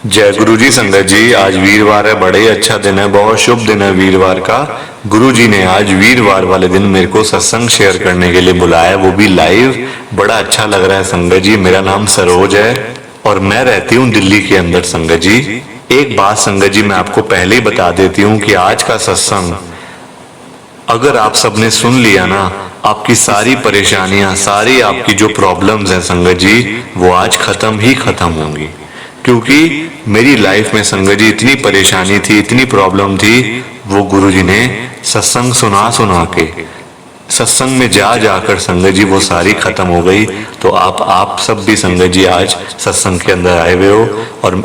जय गुरु जी। संगत जी, आज वीरवार है, बड़ा ही अच्छा दिन है, बहुत शुभ दिन है वीरवार का। गुरु जी ने आज वीरवार वाले दिन मेरे को सत्संग शेयर करने के लिए बुलाया, वो भी लाइव। बड़ा अच्छा लग रहा है संगत जी। मेरा नाम सरोज है और मैं रहती हूँ दिल्ली के अंदर। संगत जी, एक बात संगत जी मैं आपको पहले ही बता देती हूँ कि आज का सत्संग अगर आप सबने सुन लिया ना, आपकी सारी परेशानियां, सारी आपकी जो प्रॉब्लम्स हैं संगत जी, वो आज खत्म ही खत्म होंगी। क्योंकि मेरी लाइफ में संगत जी इतनी परेशानी थी, इतनी प्रॉब्लम थी, वो गुरु जी ने सत्संग सुना सुना के, सत्संग में जा जाकर संगत जी वो सारी खत्म हो गई। तो आप सब भी संगत जी आज सत्संग के अंदर आए हुए हो और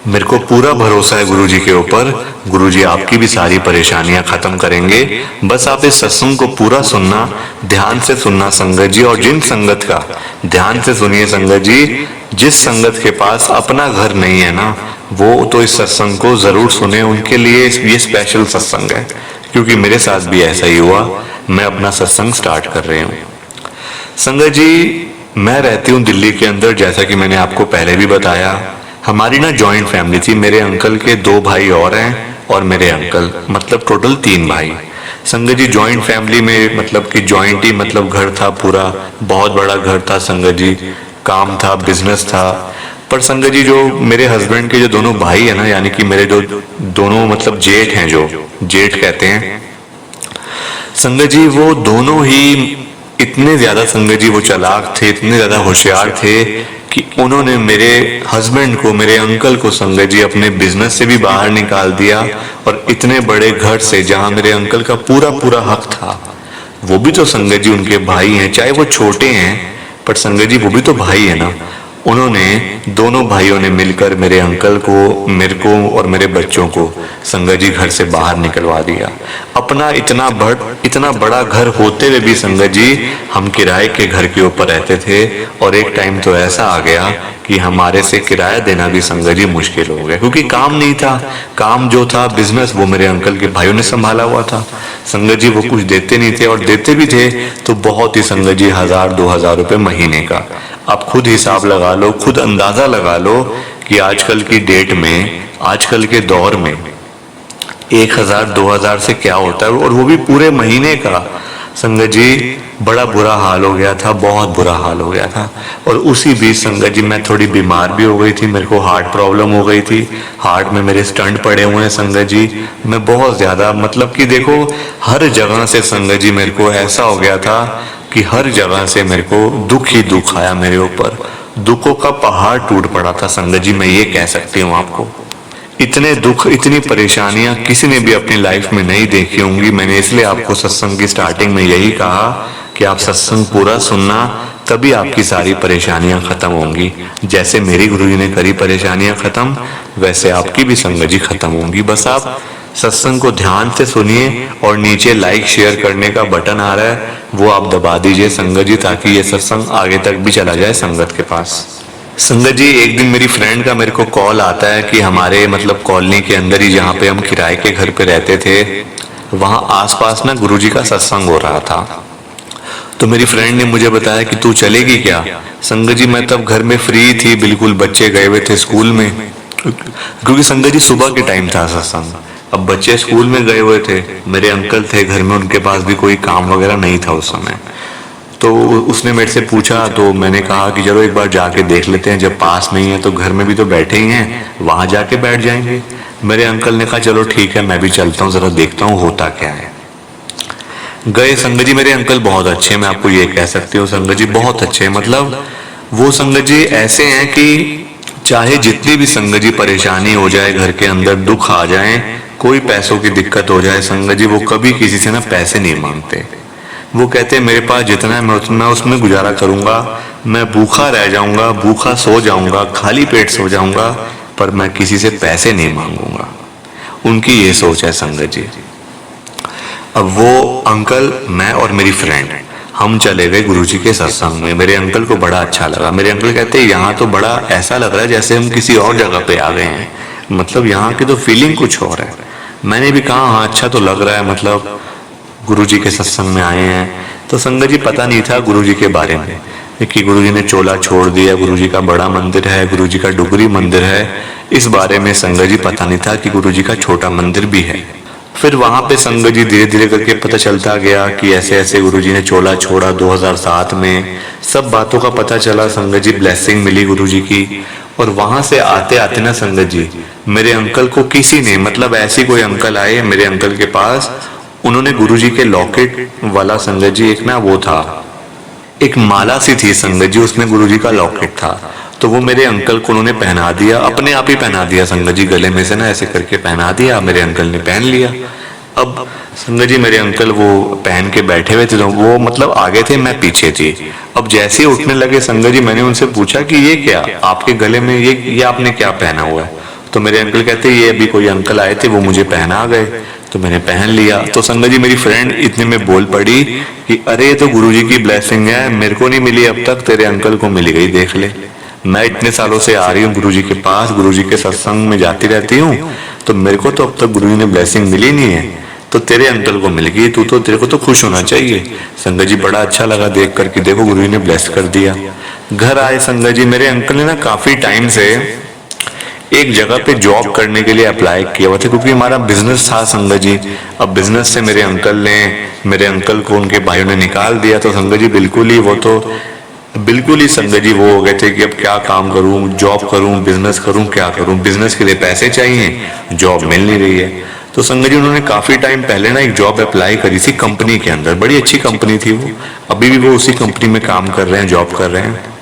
मेरे को पूरा भरोसा है गुरु जी के ऊपर। गुरु जी आपकी भी सारी परेशानियां खत्म करेंगे। बस आप इस सत्संग को पूरा सुनना, ध्यान से सुनना संगत जी। और जिन संगत का, ध्यान से सुनिए संगत जी, जिस संगत के पास अपना घर नहीं है ना, वो तो इस सत्संग को जरूर सुने। उनके लिए ये स्पेशल सत्संग है, क्योंकि मेरे साथ भी ऐसा ही हुआ। मैं अपना सत्संग स्टार्ट कर रही हूँ। संगत जी, मैं रहती हूँ दिल्ली के अंदर, जैसा कि मैंने आपको पहले भी बताया। हमारी ना जॉइंट फैमिली थी। मेरे अंकल के 2 भाई और हैं और मेरे अंकल, मतलब टोटल 3 भाई। संगत जी, जॉइंट फैमिली में मतलब कि जॉइंट ही मतलब घर था पूरा, बहुत बड़ा घर था संगत जी। काम था, बिजनेस था। पर संगत जी, जो मेरे हस्बैंड के जो दोनों भाई है ना, यानी कि मेरे जो दोनों मतलब जेठ हैं, जो जेठ कहते हैं संगत जी, वो दोनों ही इतने ज्यादा संगत जी वो चालाक थे, इतने ज्यादा होशियार थे कि उन्होंने मेरे हस्बैंड को, मेरे अंकल को संगत जी अपने बिजनेस से भी बाहर निकाल दिया। और इतने बड़े घर से, जहां मेरे अंकल का पूरा पूरा हक था, वो भी तो संगत जी उनके भाई हैं, चाहे वो छोटे हैं पर संगत जी वो भी तो भाई है ना। उन्होंने, दोनों भाइयों ने मिलकर मेरे अंकल को, मेरे को और मेरे बच्चों को संगत जी घर से बाहर निकलवा दिया। अपना इतना बड़ा घर होते हुए भी संगत जी हम किराए के घर के ऊपर रहते थे। और एक टाइम तो ऐसा आ गया कि हमारे से किराया देना भी संगत जी मुश्किल हो गया, क्योंकि काम नहीं था। काम जो था बिजनेस, वो मेरे अंकल के भाइयों ने संभाला हुआ था। संगत जी वो कुछ देते नहीं थे, और देते भी थे तो बहुत ही संगत जी 1000-2000 रुपए महीने का। आप खुद हिसाब लगा लो, खुद अंदाजा लगा लो कि आजकल की डेट में, आजकल के दौर में 1000-2000 से क्या होता है, और वो भी पूरे महीने का। संगत जी बड़ा बुरा हाल हो गया था, बहुत बुरा हाल हो गया था। और उसी बीच संगत जी मैं थोड़ी बीमार भी हो गई थी, मेरे को हार्ट प्रॉब्लम हो गई थी। हार्ट में मेरे स्टंट पड़े हुए हैं संगत जी। मैं बहुत ज्यादा मतलब कि देखो, हर जगह से संगत जी मेरे को ऐसा हो गया था कि हर जगह से मेरे को दुख ही दुख आया मेरे ऊपर। दुखों का पहाड़ टूट पड़ा था संगत जी, मैं ये कह सकती हूँ आपको। इतने दुख, इतनी परेशानियां किसी ने भी अपनी लाइफ में नहीं देखी होंगी। मैंने इसलिए आपको सत्संग की स्टार्टिंग में यही कहा कि आप सत्संग पूरा सुनना, तभी आपकी सारी परेशानियां खत्म होंगी। जैसे मेरी गुरुजी ने करी परेशानियां खत्म, वैसे आपकी भी संगत जी खत्म होंगी। बस आप सत्संग को ध्यान से सुनिए, और नीचे लाइक शेयर करने का बटन आ रहा है, वो आप दबा दीजिए संगत जी, ताकि ये सत्संग आगे तक भी चला जाए संगत के पास। संगत जी, एक दिन मेरी फ्रेंड का मेरे को कॉल आता है कि हमारे मतलब कॉलोनी के अंदर ही, जहाँ पे हम किराए के घर पे रहते थे, वहाँ आसपास ना गुरुजी का सत्संग हो रहा था। तो मेरी फ्रेंड ने मुझे बताया कि तू चलेगी क्या। संगत जी, मैं तब घर में फ्री थी बिल्कुल, बच्चे गए हुए थे स्कूल में, क्योंकि संगत जी सुबह के टाइम था सत्संग। अब बच्चे स्कूल में गए हुए थे, मेरे अंकल थे घर में, उनके पास भी कोई काम वगैरह नहीं था उस समय। तो उसने मेरे से पूछा, तो मैंने कहा कि चलो एक बार जाके देख लेते हैं, जब पास में ही है तो घर में भी तो बैठे ही हैं, वहां जाके बैठ जाएंगे। मेरे अंकल ने कहा चलो ठीक है, मैं भी चलता हूँ, जरा देखता हूँ होता क्या है। गए संगत जी, मेरे अंकल बहुत अच्छे हैं, मैं आपको ये कह सकती हूँ संगत जी, बहुत अच्छे हैं। मतलब वो संगत जी ऐसे हैं कि चाहे जितनी भी संगत जी परेशानी हो जाए, घर के अंदर दुख आ जाए, कोई पैसों की दिक्कत हो जाए संगत जी, वो कभी किसी से ना पैसे नहीं मांगते। वो कहते हैं मेरे पास जितना है मैं उसमें गुजारा करूंगा, मैं भूखा रह जाऊंगा, भूखा सो जाऊंगा, खाली पेट सो जाऊंगा, पर मैं किसी से पैसे नहीं मांगूंगा। उनकी ये सोच है संगत जी। अब वो अंकल, मैं और मेरी फ्रेंड, हम चले गए गुरुजी के सत्संग में। मेरे अंकल को बड़ा अच्छा लगा। मेरे अंकल कहते हैं यहाँ तो बड़ा ऐसा लग रहा है जैसे हम किसी और जगह पे आ गए हैं, मतलब यहाँ की तो फीलिंग कुछ और है। मैंने भी कहा हाँ अच्छा तो लग रहा है, मतलब गुरुजी के सत्संग में आए हैं। तो संगत जी पता नहीं था गुरुजी के बारे में। कि गुरुजी ने चोला छोड़ दिया, गुरुजी का बड़ा मंदिर है, गुरुजी का डुगरी मंदिर है। इस बारे में संगत जी पता नहीं था कि गुरुजी का छोटा मंदिर भी है। फिर वहां पे संगत जी धीरे धीरे करके पता चलता गया कि ऐसे ऐसे गुरुजी ने चोला छोड़ा 2007 में। सब बातों का पता चला, संगत जी ब्लेसिंग मिली गुरुजी की। और वहां से आते आते ना संगत जी, मेरे अंकल को किसी ने, मतलब ऐसे कोई अंकल आए मेरे अंकल के पास, उन्होंने गुरुजी के लॉकेट वाला संगत जी एक ना वो था, एक माला सी थी संगत जी, उसमें गुरुजी का लॉकेट था। तो वो मेरे अंकल को उन्होंने पहना दिया, अपने आप ही पहना दिया संगत जी, गले में से ना ऐसे करके पहना दिया। मेरे अंकल ने पहन लिया। अब संगत जी मेरे अंकल वो पहन के बैठे हुए थे, तो वो मतलब आगे थे, मैं पीछे थी। अब जैसे ही उठने लगे संगत जी, मैंने उनसे पूछा कि ये क्या आपके गले में, ये आपने क्या पहना हुआ है? तो मेरे अंकल कहते ये अभी कोई अंकल आए थे, वो मुझे पहना गए, तो मैंने पहन लिया। तो संगत जी मेरी फ्रेंड इतने में बोल पड़ी कि अरे ये तो गुरुजी की ब्लेसिंग है, मेरे को नहीं मिली अब तक, तेरे अंकल को मिल गई, देख ले। मैं इतने सालों से आ रही हूँ गुरुजी के पास, गुरुजी के सत्संग में जाती रहती हूँ, तो मेरे को तो अब तक गुरुजी ने ब्लेसिंग मिली नहीं है, तो तेरे अंकल को मिल गई, तेरे को तो खुश होना चाहिए। संगत जी बड़ा अच्छा लगा देख कर कि देखो गुरुजी ने ब्लेस कर दिया। घर आए संगत जी, मेरे अंकल ने ना काफी टाइम से एक जगह पे जॉब करने के लिए अप्लाई किया हुआ था, क्योंकि हमारा बिजनेस था संगत जी। अब बिजनेस से मेरे अंकल को उनके भाइयों ने निकाल दिया। तो संगत जी बिल्कुल ही संगत जी वो हो गए थे कि अब क्या काम करूं, जॉब करूं, बिजनेस करूं, क्या करूं। बिजनेस के लिए पैसे चाहिए, जॉब मिल नहीं रही है। तो संगत जी उन्होंने काफी टाइम पहले ना एक जॉब अप्लाई करी थी कंपनी के अंदर, बड़ी अच्छी कंपनी थी वो, अभी भी वो उसी कंपनी में काम कर रहे हैं, जॉब कर रहे हैं।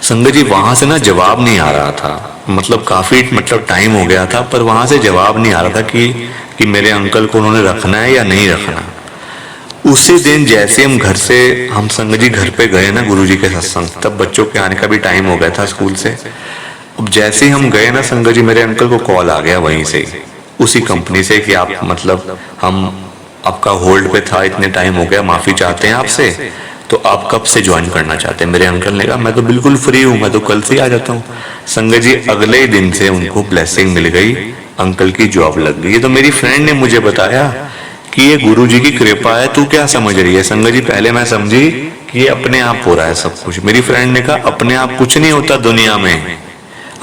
संगत जी वहां से ना जवाब नहीं आ रहा था, मतलब काफी टाइम हो गया था, पर वहां से जवाब नहीं आ रहा था कि मेरे अंकल को उन्होंने रखना है या नहीं रखना। उसी दिन जैसे हम संगत जी घर पे गए ना गुरुजी के सत्संग, तब बच्चों के आने का भी टाइम हो गया था स्कूल से। अब जैसे ही हम गए ना संगत जी, मेरे अंकल को कॉल आ गया वहीं से, उसी कंपनी से, कि आप मतलब हम आपका होल्ड पे था, इतने टाइम हो गया, माफी चाहते हैं आपसे, तो आप कब से ज्वाइन करना चाहते हैं? मेरे अंकल ने कहा मैं तो बिल्कुल फ्री हूँ, मैं तो कल से आ जाता हूँ। संगत जी अगले ही दिन से उनको ब्लेसिंग मिल गई, अंकल की जॉब लग गई। तो मेरी फ्रेंड ने मुझे बताया कि ये गुरुजी की कृपा है, तू क्या समझ रही है? संगत जी पहले मैं समझी कि ये अपने आप हो रहा है सब कुछ। मेरी फ्रेंड ने कहा अपने आप कुछ नहीं होता दुनिया में,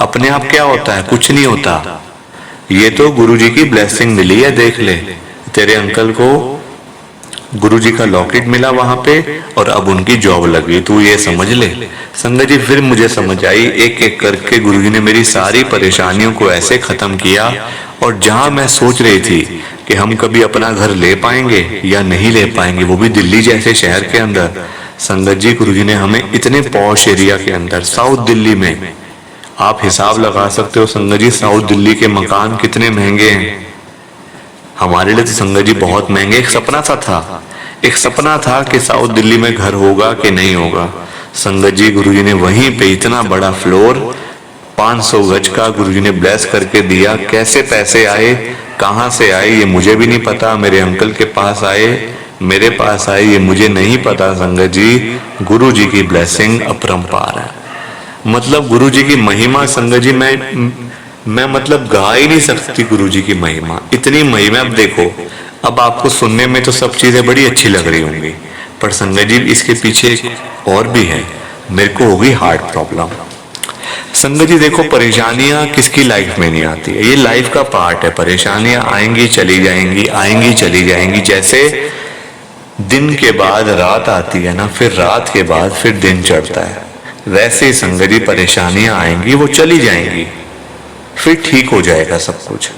अपने आप क्या होता है? कुछ नहीं होता, ये तो गुरुजी की ब्लेसिंग मिली है, देख ले। तेरे अंकल को गुरुजी का लॉकेट मिला वहां पे, और अब उनकी जॉब लग गई, तू ये समझ ले। संगत जी फिर मुझे समझ आई, एक एक करके गुरुजी ने मेरी सारी परेशानियों को ऐसे खत्म किया। और जहां मैं सोच रही थी कि हम कभी अपना घर ले पाएंगे या नहीं ले पाएंगे, वो भी दिल्ली जैसे शहर के अंदर, संगत जी गुरुजी ने हमें इतने पॉश एरिया के अंदर, साउथ दिल्ली में, आप हिसाब लगा सकते हो संगत जी साउथ दिल्ली के मकान कितने महंगे हैं। हमारे लिए तो संगत जी बहुत महंगे। एक सपना था कि साउथ दिल्ली में घर होगा कि नहीं होगा। संगत जी गुरुजी ने वहीं पे इतना बड़ा फ्लोर 500 गज का गुरुजी ने ब्लेस करके दिया। कैसे पैसे आए, कहां से आए, ये मुझे भी नहीं पता। मेरे अंकल के पास आए, मेरे पास आए, ये मुझे नहीं पता। संगत जी गुरुजी की ब्लेसिंग अपरंपार है, मतलब गुरुजी की महिमा संगत जी मैं मतलब गा ही नहीं सकती गुरुजी की महिमा, इतनी महिमा। अब देखो, अब आपको सुनने में तो सब चीजें बड़ी अच्छी लग रही होंगी, पर संगत जी इसके पीछे और भी है। मेरे को होगी हार्ट प्रॉब्लम। संगत जी देखो, परेशानियां किसकी लाइफ में नहीं आती है, ये लाइफ का पार्ट है। परेशानियां आएंगी चली जाएंगी, आएंगी चली जाएंगी। जैसे दिन के बाद रात आती है ना, फिर रात के बाद फिर दिन चढ़ता है, वैसे संगत जी परेशानियां आएंगी, वो चली जाएंगी, फिर ठीक हो जाएगा सब कुछ।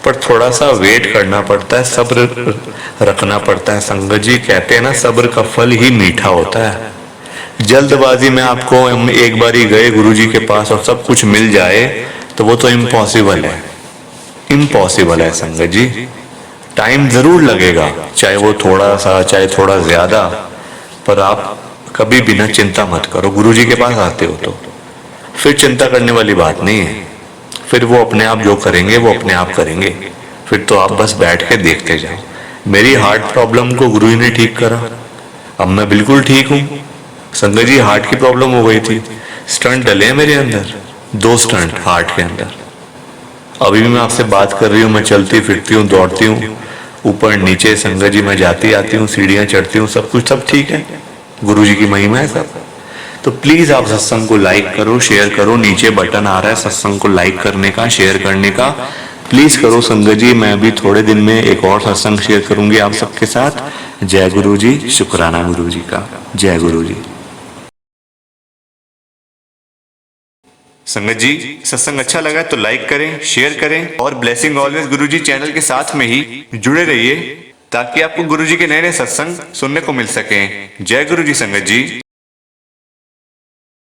पर थोड़ा सा वेट करना पड़ता है, सब्र रखना पड़ता है। संगत जी कहते हैं ना, सब्र का फल ही मीठा होता है। जल्दबाजी में आपको हम एक बार ही गए गुरुजी के पास और सब कुछ मिल जाए, तो वो तो इम्पॉसिबल है, इम्पॉसिबल है संगत जी। टाइम जरूर लगेगा, चाहे वो थोड़ा सा चाहे थोड़ा ज्यादा, पर आप कभी बिना चिंता मत करो। गुरुजी के पास आते हो तो फिर चिंता करने वाली बात नहीं है, फिर वो अपने आप जो करेंगे वो अपने आप करेंगे, फिर तो आप बस बैठ के देखते जाओ। मेरी हार्ट प्रॉब्लम को गुरुजी ने ठीक करा, अब मैं बिल्कुल ठीक हूँ। संगत जी हार्ट की प्रॉब्लम हो गई थी, स्टंट डले हैं मेरे अंदर, 2 स्टंट हार्ट के अंदर। अभी भी मैं आपसे बात कर रही हूँ, मैं चलती फिरती हूँ, दौड़ती हूँ, ऊपर नीचे संगत जी मैं जाती आती हूँ, सीढ़ियाँ चढ़ती हूँ, सब कुछ सब ठीक है। गुरुजी की महिमा है सब। तो प्लीज आप सत्संग को लाइक करो, शेयर करो। नीचे बटन आ रहा है सत्संग को लाइक करने का, शेयर करने का, प्लीज करो संगत जी। मैं अभी थोड़े दिन में एक और सत्संग शेयर करूंगी आप सबके साथ। जय गुरु जी, शुक्राना गुरु जी का। जय गुरु जी। संगत जी, सत्संग अच्छा लगा तो लाइक करें, शेयर करें और ब्लेसिंग ऑलवेज गुरु जी चैनल के साथ में ही जुड़े रहिए ताकि आपको गुरु जी के नए नए सत्संग सुनने को मिल सके। जय गुरु जी संगत जी।